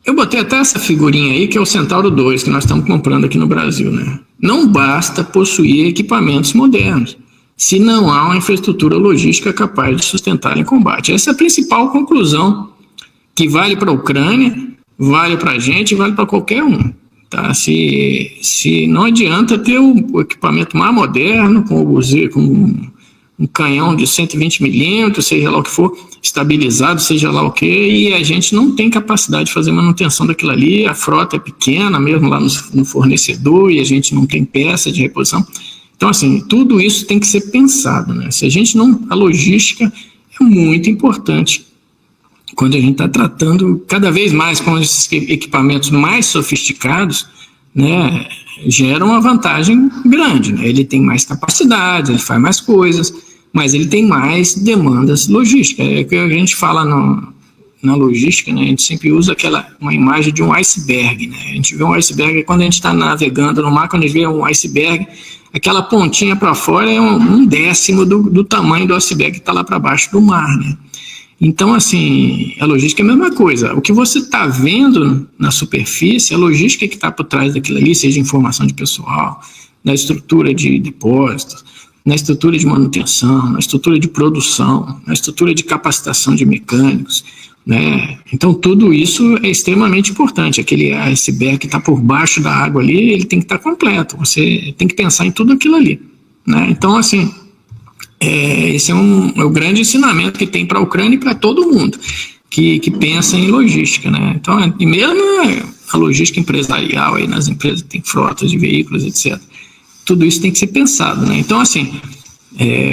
Eu botei até essa figurinha aí, que é o Centauro 2, que nós estamos comprando aqui no Brasil, né? Não basta possuir equipamentos modernos, se não há uma infraestrutura logística capaz de sustentar em combate. Essa é a principal conclusão, que vale para a Ucrânia, vale para a gente, vale para qualquer um. Tá? Se não adianta ter o equipamento mais moderno, com um canhão de 120 milímetros, seja lá o que for, estabilizado, seja lá o que, e a gente não tem capacidade de fazer manutenção daquilo ali, a frota é pequena, mesmo lá no fornecedor, e a gente não tem peça de reposição. Então, assim, tudo isso tem que ser pensado, né? Se a gente não... A logística é muito importante quando a gente está tratando cada vez mais com esses equipamentos mais sofisticados, né? Gera uma vantagem grande, né? Ele tem mais capacidade, ele faz mais coisas, mas ele tem mais demandas logísticas. É o que a gente fala na logística, né? A gente sempre usa uma imagem de um iceberg, né? A gente vê um iceberg quando a gente está navegando no mar, quando a gente vê um iceberg, aquela pontinha para fora é um décimo do tamanho do iceberg que está lá para baixo do mar, né? Então, assim, a logística é a mesma coisa. O que você está vendo na superfície, a logística que está por trás daquilo ali, seja informação de pessoal, na estrutura de depósitos, na estrutura de manutenção, na estrutura de produção, na estrutura de capacitação de mecânicos, né? Então, tudo isso é extremamente importante. Aquele iceberg que está por baixo da água ali, ele tem que estar completo. Você tem que pensar em tudo aquilo ali, né? Então, assim... esse é o grande ensinamento que tem para a Ucrânia e para todo mundo que pensa em logística, né? Então, e mesmo a logística empresarial, aí nas empresas que tem frotas de veículos, etc. Tudo isso tem que ser pensado, né? Então, assim,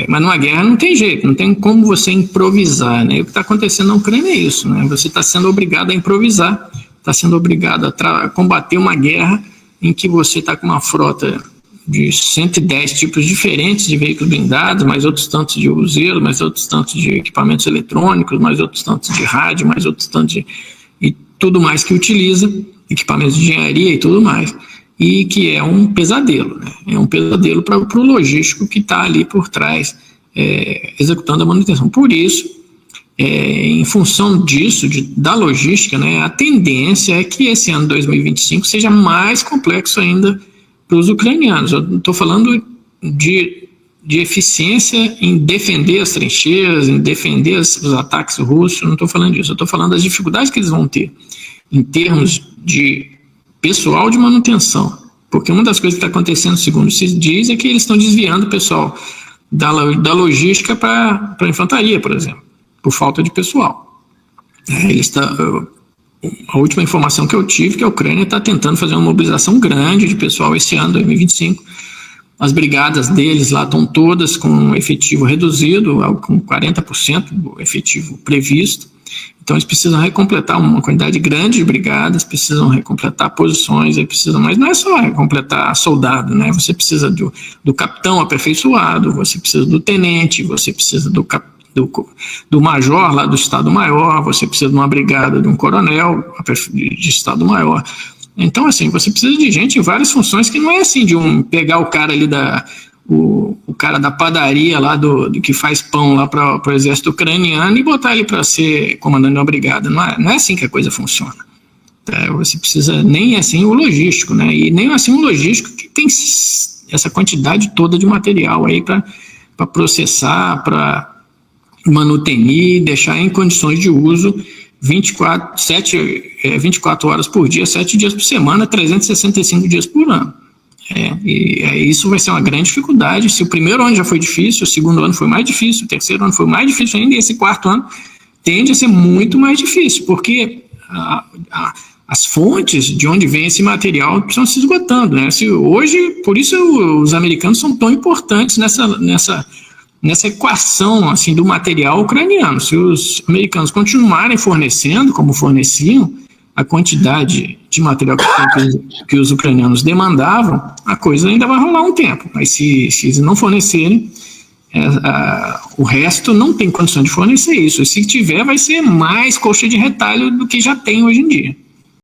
mas numa guerra não tem jeito, não tem como você improvisar, né? E o que está acontecendo na Ucrânia é isso, né? Você está sendo obrigado a improvisar, está sendo obrigado a combater uma guerra em que você está com uma frota de 110 tipos diferentes de veículos blindados, mais outros tantos de useiro, mais outros tantos de equipamentos eletrônicos, mais outros tantos de rádio, mais outros tantos e tudo mais que utiliza, equipamentos de engenharia e tudo mais, e que é um pesadelo, né? É um pesadelo para o logístico que está ali por trás, executando a manutenção. Por isso, em função disso, da logística, né, a tendência é que esse ano 2025 seja mais complexo ainda para os ucranianos. Eu estou falando de eficiência em defender as trincheiras, em defender os ataques russos, não estou falando disso, eu estou falando das dificuldades que eles vão ter em termos de pessoal de manutenção, porque uma das coisas que está acontecendo, segundo se diz, é que eles estão desviando o pessoal da logística para a infantaria, por exemplo, por falta de pessoal. A última informação que eu tive é que a Ucrânia está tentando fazer uma mobilização grande de pessoal esse ano, 2025. As brigadas deles lá estão todas com um efetivo reduzido, com 40% do efetivo previsto. Então eles precisam recompletar uma quantidade grande de brigadas, precisam recompletar posições, mas não é só recompletar soldado, né? Você precisa do capitão aperfeiçoado, você precisa do tenente, você precisa do major lá do Estado-Maior, você precisa de uma brigada de um coronel de Estado-Maior. Então, assim, você precisa de gente em várias funções, que não é assim de pegar o cara ali o cara da padaria lá do que faz pão lá para o exército ucraniano e botar ele para ser comandante de uma brigada. Não é assim que a coisa funciona. Você precisa nem assim o logístico, né? E nem assim o logístico que tem essa quantidade toda de material aí para processar, para manutenir, deixar em condições de uso 24 horas por dia, 7 dias por semana, 365 dias por ano. Isso vai ser uma grande dificuldade. Se o primeiro ano já foi difícil, o segundo ano foi mais difícil, o terceiro ano foi mais difícil ainda, e esse quarto ano tende a ser muito mais difícil, porque as fontes de onde vem esse material estão se esgotando, né? Hoje, por isso os americanos são tão importantes nessa equação assim, do material ucraniano. Se os americanos continuarem fornecendo, como forneciam, a quantidade de material que os ucranianos demandavam, a coisa ainda vai rolar um tempo. Mas se eles não fornecerem, o resto não tem condição de fornecer isso. E se tiver, vai ser mais coxa de retalho do que já tem hoje em dia.